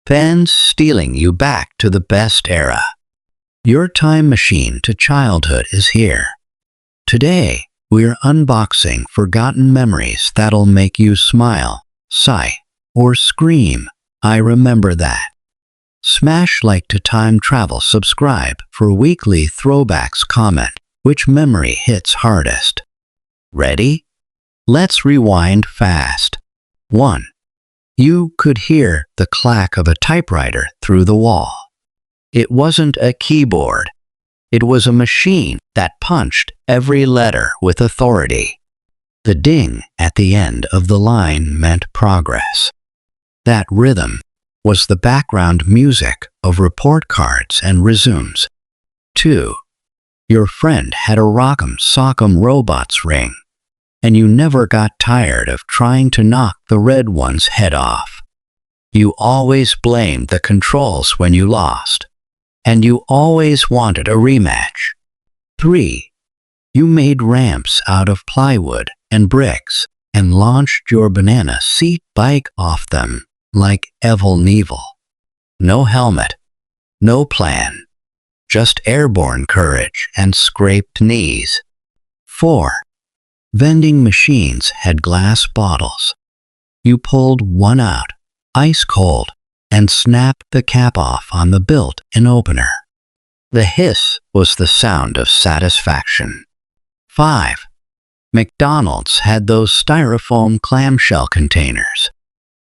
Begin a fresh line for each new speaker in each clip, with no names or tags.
Fans stealing you back to the best era. Your time machine to childhood is here. Today, we're unboxing forgotten memories that'll make you smile, sigh, or scream, "I remember that." Smash like to time travel, subscribe for weekly throwbacks, comment which memory hits hardest. Ready? Let's rewind fast. 1. You could hear the clack of a typewriter through the wall. It wasn't a keyboard. It was a machine that punched every letter with authority. The ding at the end of the line meant progress. That rhythm was the background music of report cards and resumes. 2. Your friend had a rock'em sock'em robots ring, and you never got tired of trying to knock the red one's head off. You always blamed the controls when you lost, and you always wanted a rematch. 3. You made ramps out of plywood and bricks and launched your banana seat bike off them like Evel Knievel. No helmet, no plan, just airborne courage and scraped knees. 4. Vending machines had glass bottles. You pulled one out, ice cold, and snapped the cap off on the built-in opener. The hiss was the sound of satisfaction. 5. McDonald's had those styrofoam clamshell containers.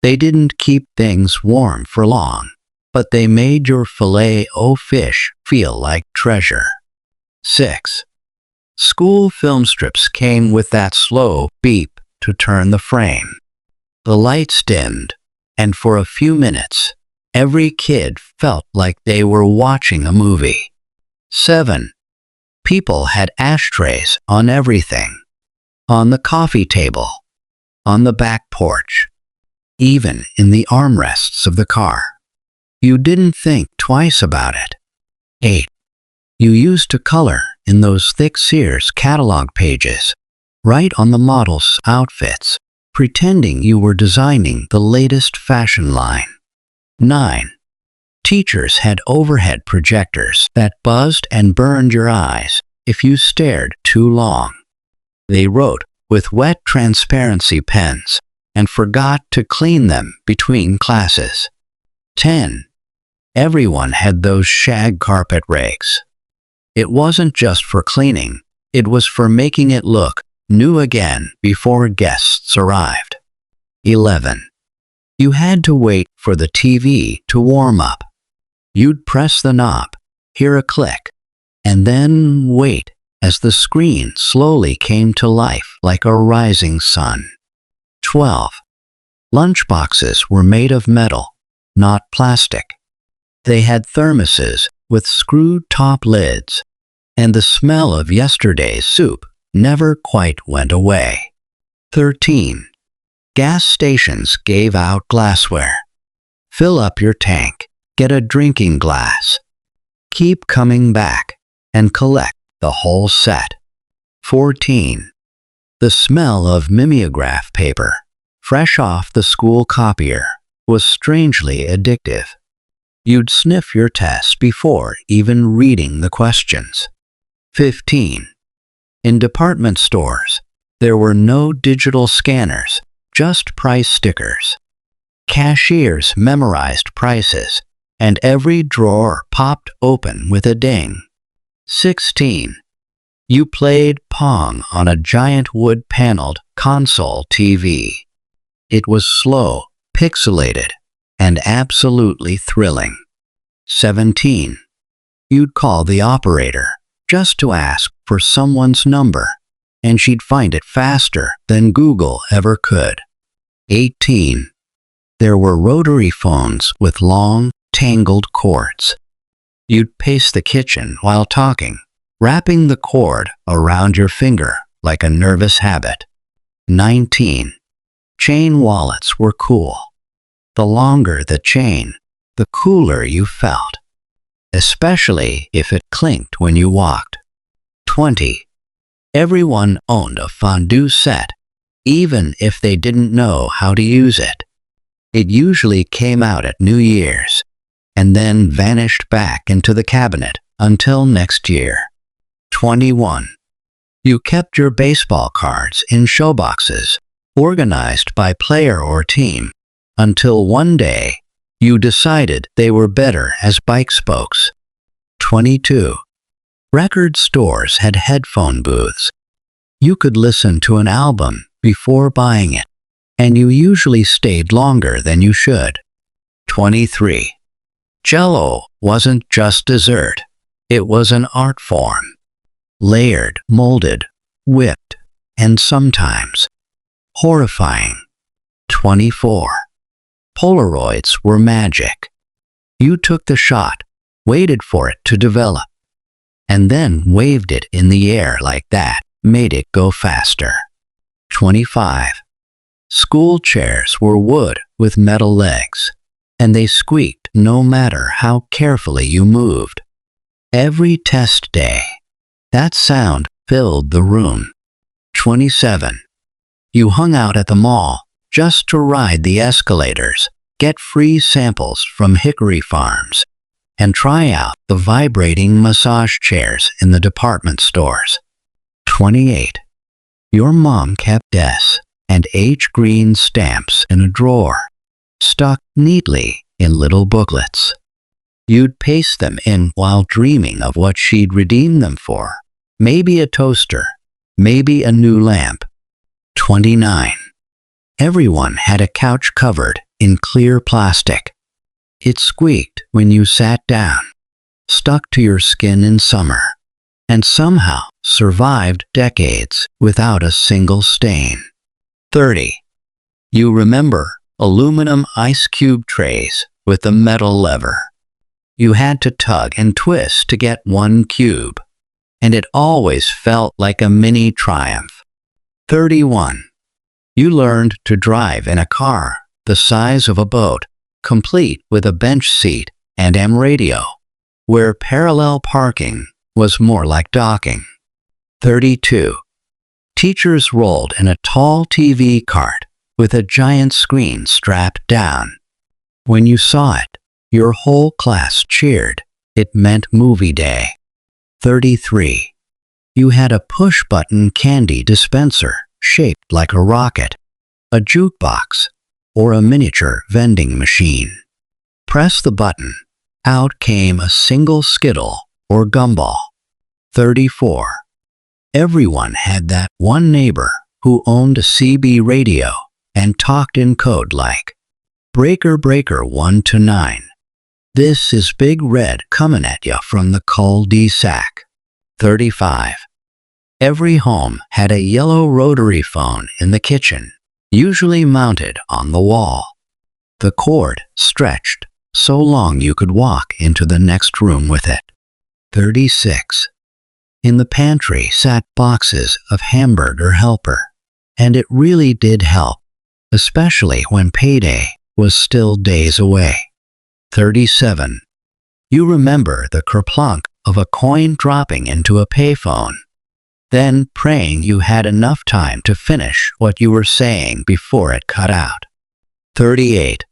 They didn't keep things warm for long, but they made your filet-o-fish feel like treasure. 6. School film strips came with that slow beep to turn the frame. The lights dimmed, and for a few minutes, every kid felt like they were watching a movie. 7. People had ashtrays on everything. On the coffee table, on the back porch, even in the armrests of the car. You didn't think twice about it. 8. You used to color in those thick Sears catalog pages, right on the models' outfits, pretending you were designing the latest fashion line. 9. Teachers had overhead projectors that buzzed and burned your eyes if you stared too long. They wrote with wet transparency pens and forgot to clean them between classes. 10. Everyone had those shag carpet rakes. It wasn't just for cleaning, it was for making it look new again before guests arrived. 11. You had to wait for the TV to warm up. You'd press the knob, hear a click, and then wait as the screen slowly came to life like a rising sun. 12. Lunchboxes were made of metal, not plastic. They had thermoses with screwed top lids, and the smell of yesterday's soup never quite went away. 13. Gas stations gave out glassware. Fill up your tank, get a drinking glass. Keep coming back and collect the whole set. 14. The smell of mimeograph paper, fresh off the school copier, was strangely addictive. You'd sniff your test before even reading the questions. 15. In department stores, there were no digital scanners, just price stickers. Cashiers memorized prices, and every drawer popped open with a ding. 16. You played Pong on a giant wood-paneled console TV. It was slow, pixelated, and absolutely thrilling. 17. You'd call the operator just to ask for someone's number, and she'd find it faster than Google ever could. 18. There were rotary phones with long, tangled cords. You'd pace the kitchen while talking, wrapping the cord around your finger like a nervous habit. 19. Chain wallets were cool. The longer the chain, the cooler you felt, especially if it clinked when you walked. 20. Everyone owned a fondue set, even if they didn't know how to use it. It usually came out at New Year's and then vanished back into the cabinet until next year. 21. You kept your baseball cards in showboxes, organized by player or team, until one day you decided they were better as bike spokes. 22. Record stores had headphone booths. You could listen to an album before buying it, and you usually stayed longer than you should. 23. Jell-O wasn't just dessert. It was an art form. Layered, molded, whipped, and sometimes horrifying. 24. Polaroids were magic. You took the shot, waited for it to develop, and then waved it in the air like that made it go faster. 25. School chairs were wood with metal legs, and they squeaked no matter how carefully you moved. Every test day, that sound filled the room. 27. You hung out at the mall just to ride the escalators, get free samples from Hickory Farms, and try out the vibrating massage chairs in the department stores. 28. Your mom kept S and H green stamps in a drawer, stuck neatly in little booklets. You'd paste them in while dreaming of what she'd redeem them for. Maybe a toaster, maybe a new lamp. 29. Everyone had a couch covered in clear plastic. It squeaked when you sat down, stuck to your skin in summer, and somehow survived decades without a single stain. 30. You remember aluminum ice cube trays with a metal lever. You had to tug and twist to get one cube, and it always felt like a mini triumph. 31. You learned to drive in a car the size of a boat, complete with a bench seat and AM radio, where parallel parking was more like docking. 32. Teachers rolled in a tall TV cart with a giant screen strapped down. When you saw it, your whole class cheered. It meant movie day. 33. You had a push-button candy dispenser shaped like a rocket, a jukebox, or a miniature vending machine. Press the button. Out came a single Skittle or gumball. 34. Everyone had that one neighbor who owned a CB radio and talked in code like, "Breaker breaker 1 to 9. This is Big Red coming at ya from the cul-de-sac." 35. Every home had a yellow rotary phone in the kitchen, usually mounted on the wall. The cord stretched so long you could walk into the next room with it. 36. In the pantry sat boxes of Hamburger Helper, and it really did help, especially when payday was still days away. 37. You remember the kerplunk of a coin dropping into a payphone, then praying you had enough time to finish what you were saying before it cut out. 38.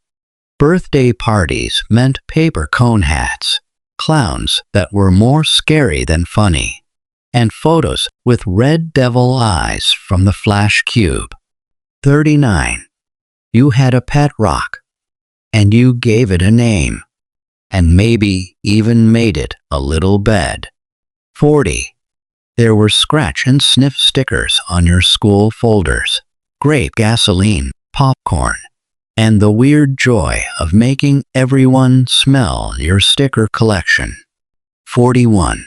Birthday parties meant paper cone hats, clowns that were more scary than funny, and photos with red devil eyes from the Flash Cube. 39. You had a pet rock, and you gave it a name, and maybe even made it a little bed. 40. There were scratch and sniff stickers on your school folders, grape gasoline, popcorn, and the weird joy of making everyone smell your sticker collection. 41.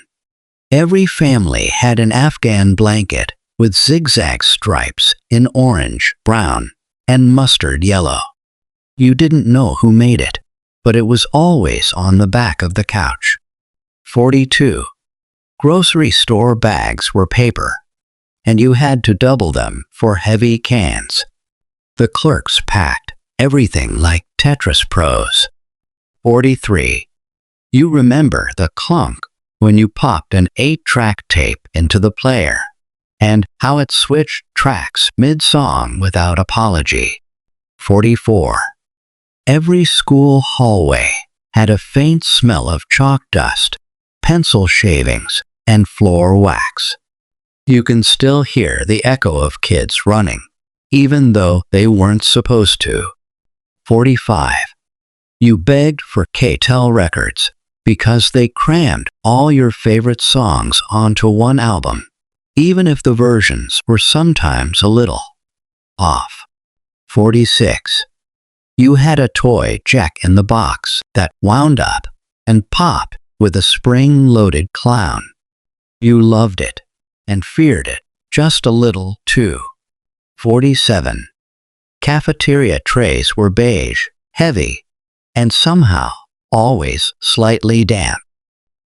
Every family had an Afghan blanket with zigzag stripes in orange, brown, and mustard yellow. You didn't know who made it, but it was always on the back of the couch. 42. Grocery store bags were paper, and you had to double them for heavy cans. The clerks packed everything like Tetris Pros. 43. You remember the clunk when you popped an 8-track tape into the player, and how it switched tracks mid-song without apology. 44. Every school hallway had a faint smell of chalk dust, pencil shavings, and floor wax. You can still hear the echo of kids running, even though they weren't supposed to. 45. You begged for K-Tel records because they crammed all your favorite songs onto one album, even if the versions were sometimes a little off. 46. You had a toy jack-in-the-box that wound up and popped with a spring-loaded clown. You loved it and feared it just a little too. 47. Cafeteria trays were beige, heavy, and somehow always slightly damp.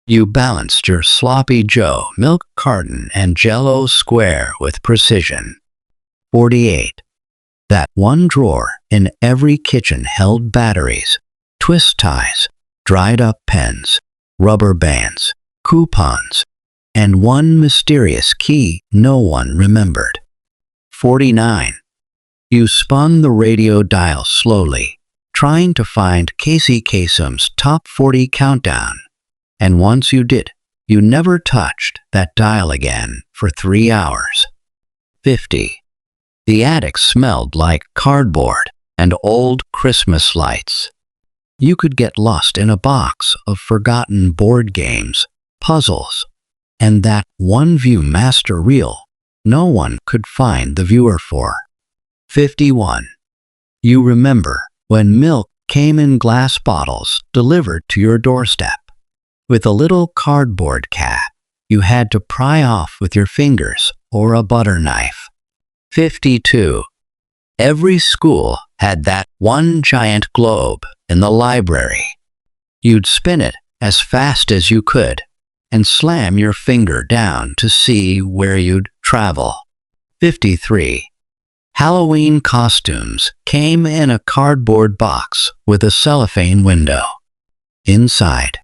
You balanced your sloppy Joe milk carton and Jell-O square with precision. 48. That one drawer in every kitchen held batteries, twist ties, dried up pens, rubber bands, coupons, and one mysterious key no one remembered. 49. You spun the radio dial slowly, trying to find Casey Kasem's Top 40 countdown, and once you did, you never touched that dial again for 3 hours. 50. The attic smelled like cardboard and old Christmas lights. You could get lost in a box of forgotten board games, puzzles, and that one ViewMaster reel no one could find the viewer for. 51. You remember when milk came in glass bottles delivered to your doorstep. With a little cardboard cap you had to pry off with your fingers or a butter knife. 52. Every school had that one giant globe in the library. You'd spin it as fast as you could and slam your finger down to see where you'd travel. 53. Halloween costumes came in a cardboard box with a cellophane window. Inside,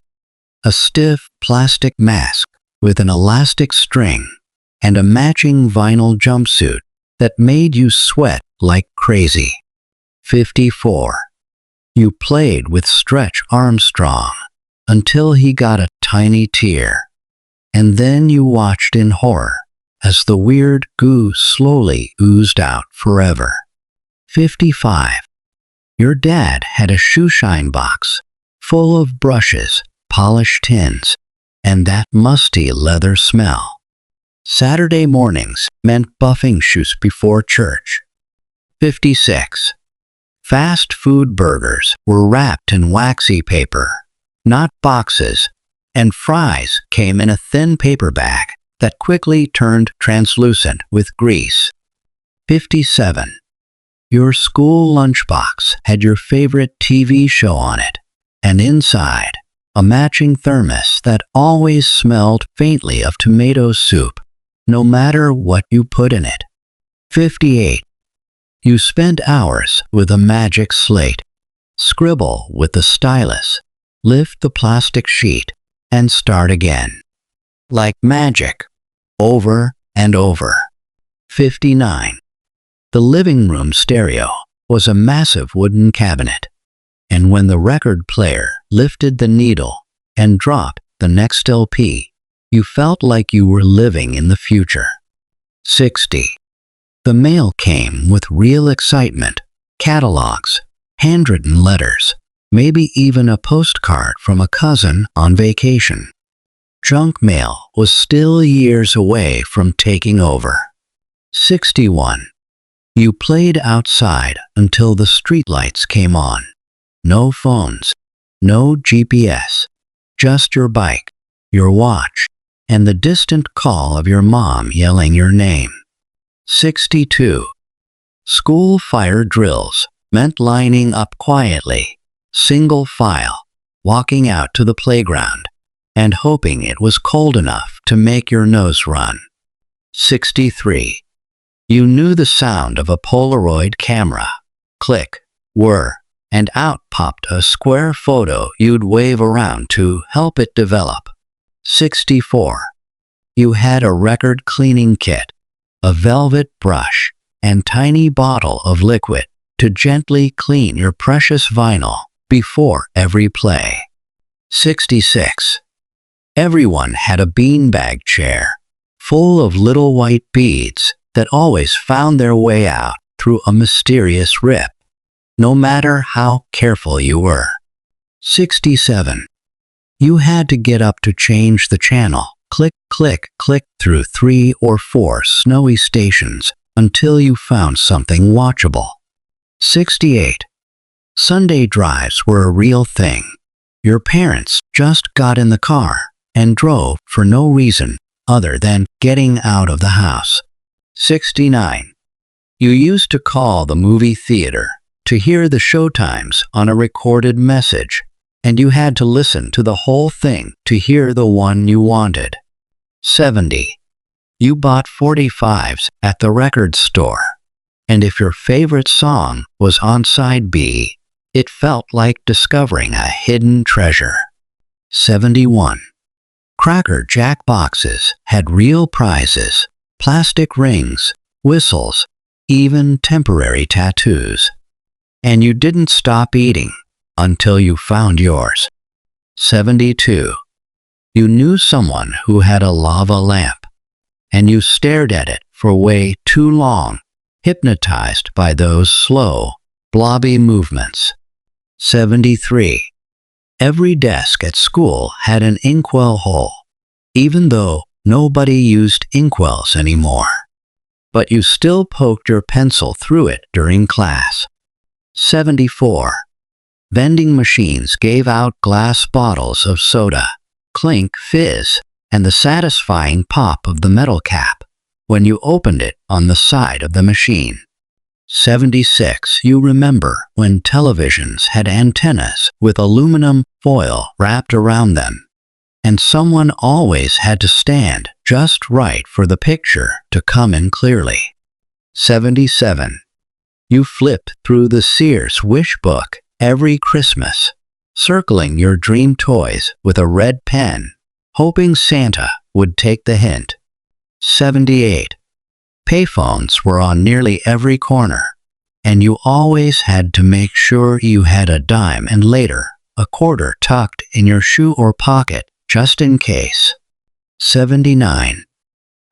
a stiff plastic mask with an elastic string and a matching vinyl jumpsuit that made you sweat like crazy. 54. You played with Stretch Armstrong until he got a tiny tear, and then you watched in horror as the weird goo slowly oozed out forever. 55. Your dad had a shoeshine box full of brushes, polished tins, and that musty leather smell. Saturday mornings meant buffing shoes before church. 56. Fast food burgers were wrapped in waxy paper, not boxes, and fries came in a thin paper bag that quickly turned translucent with grease. 57. Your school lunchbox had your favorite TV show on it, and inside, a matching thermos that always smelled faintly of tomato soup, no matter what you put in it. 58. You spent hours with a magic slate. Scribble with the stylus, lift the plastic sheet, and start again. Like magic, over and over. 59. The living room stereo was a massive wooden cabinet, and when the record player lifted the needle and dropped the next LP, you felt like you were living in the future. 60. The mail came with real excitement, catalogs, handwritten letters, maybe even a postcard from a cousin on vacation. Junk mail was still years away from taking over. 61. You played outside until the streetlights came on. No phones, no GPS, just your bike, your watch, and the distant call of your mom yelling your name. 62. School fire drills meant lining up quietly, single file, walking out to the playground, and hoping it was cold enough to make your nose run. 63. You knew the sound of a Polaroid camera. Click, whir, and out popped a square photo you'd wave around to help it develop. 64. You had a record cleaning kit, a velvet brush, and tiny bottle of liquid to gently clean your precious vinyl before every play. 66. Everyone had a beanbag chair, full of little white beads that always found their way out through a mysterious rip, no matter how careful you were. 67. You had to get up to change the channel, click, click, click through 3 or 4 snowy stations until you found something watchable. 68. Sunday drives were a real thing. Your parents just got in the car and drove for no reason other than getting out of the house. 69. You used to call the movie theater to hear the showtimes on a recorded message, and you had to listen to the whole thing to hear the one you wanted. 70. You bought 45s at the record store, and if your favorite song was on side B, it felt like discovering a hidden treasure. 71. Cracker Jack boxes had real prizes, plastic rings, whistles, even temporary tattoos. And you didn't stop eating until you found yours. 72. You knew someone who had a lava lamp, and you stared at it for way too long, hypnotized by those slow, blobby movements. 73. Every desk at school had an inkwell hole, even though nobody used inkwells anymore. But you still poked your pencil through it during class. 74. Vending machines gave out glass bottles of soda, clink fizz, and the satisfying pop of the metal cap when you opened it on the side of the machine. 76. You remember when televisions had antennas with aluminum foil wrapped around them, and someone always had to stand just right for the picture to come in clearly. 77. You flipped through the Sears wish book every Christmas, circling your dream toys with a red pen, hoping Santa would take the hint. 78. Payphones were on nearly every corner, and you always had to make sure you had a dime and later a quarter tucked in your shoe or pocket just in case. 79.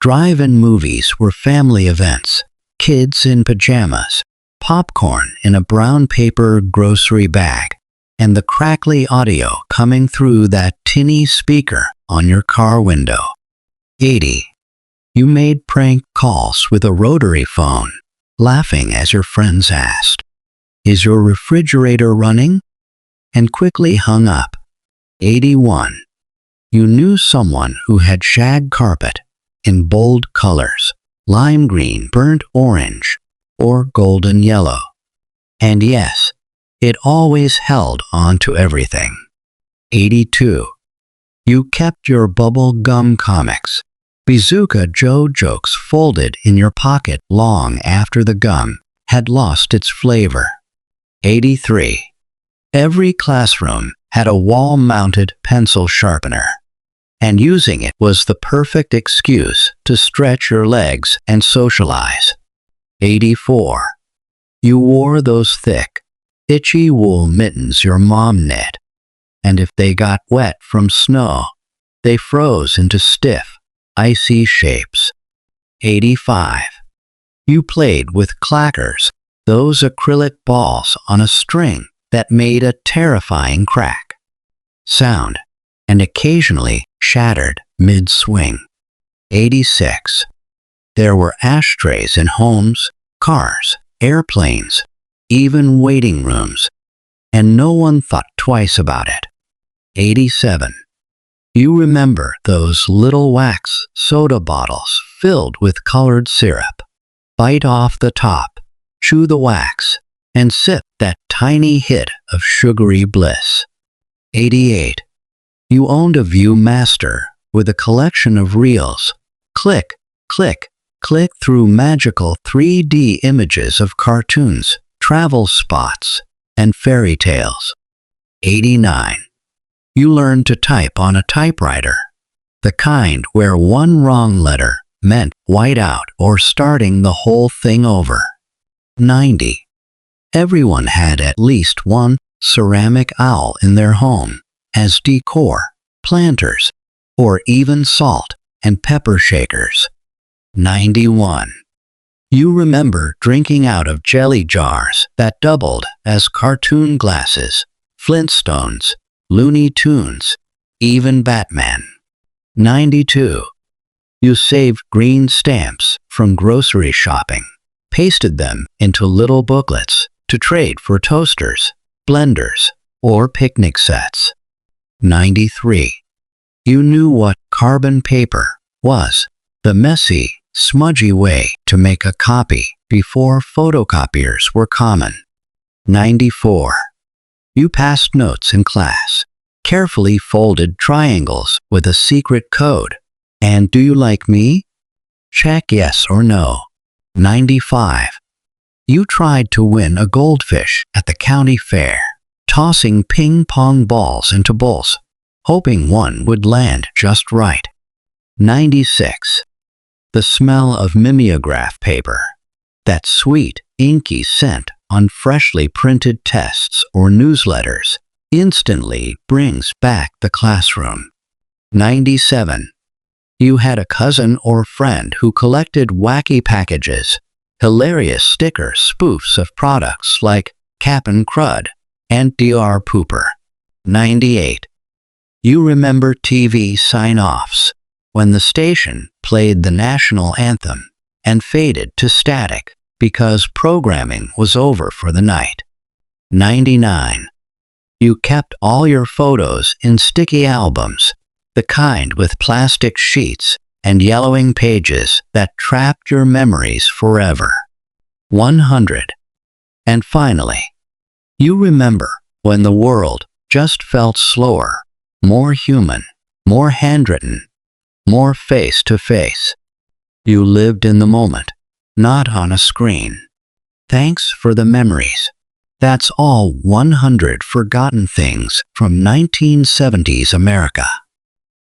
Drive-in movies were family events, kids in pajamas, popcorn in a brown paper grocery bag, and the crackly audio coming through that tinny speaker on your car window. 80. You made prank calls with a rotary phone, laughing as your friends asked, "Is your refrigerator running?" and quickly hung up. 81. You knew someone who had shag carpet in bold colors, lime green, burnt orange, or golden yellow. And yes, it always held on to everything. 82. You kept your bubble gum comics, Bazooka Joe jokes folded in your pocket long after the gum had lost its flavor. 83. Every classroom had a wall-mounted pencil sharpener, and using it was the perfect excuse to stretch your legs and socialize. 84. You wore those thick, itchy wool mittens your mom knit, and if they got wet from snow, they froze into stiff, icy shapes. 85. You played with clackers, those acrylic balls on a string that made a terrifying crack sound and occasionally shattered mid-swing. 86. There were ashtrays in homes, cars, airplanes, even waiting rooms, and no one thought twice about it. 87. You remember those little wax soda bottles filled with colored syrup. Bite off the top, chew the wax, and sip that tiny hit of sugary bliss. 88. You owned a Viewmaster with a collection of reels. Click, click, click through magical 3D images of cartoons, travel spots, and fairy tales. 89. You learned to type on a typewriter, the kind where one wrong letter meant whiteout or starting the whole thing over. 90. Everyone had at least one ceramic owl in their home as decor, planters, or even salt and pepper shakers. 91. You remember drinking out of jelly jars that doubled as cartoon glasses, Flintstones, Looney Tunes, even Batman. 92. You saved green stamps from grocery shopping, pasted them into little booklets to trade for toasters, blenders, or picnic sets. 93. You knew what carbon paper was, the messy, smudgy way to make a copy before photocopiers were common. 94. You passed notes in class, carefully folded triangles with a secret code. And do you like me? Check yes or no. 95. You tried to win a goldfish at the county fair, tossing ping-pong balls into bowls, hoping one would land just right. 96. The smell of mimeograph paper, that sweet, inky scent on freshly printed tests or newsletters, instantly brings back the classroom. 97. You had a cousin or friend who collected wacky packages, hilarious sticker spoofs of products like Cap'n Crud and DR Pooper. 98. You remember TV sign-offs, when the station played the national anthem and faded to static because programming was over for the night. 99. You kept all your photos in sticky albums, the kind with plastic sheets and yellowing pages that trapped your memories forever. 100. And finally, you remember when the world just felt slower, more human, more handwritten, more face-to-face. You lived in the moment, not on a screen. Thanks for the memories. That's all 100 forgotten things from 1970s America.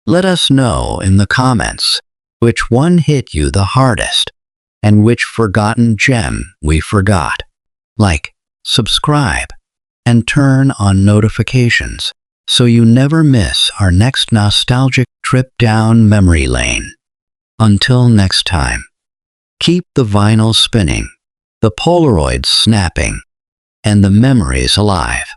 Let us know in the comments which one hit you the hardest and which forgotten gem we forgot. Like, subscribe, and turn on notifications so you never miss our next nostalgic trip down memory lane. Until next time, keep the vinyl spinning, the Polaroids snapping, and the memories alive.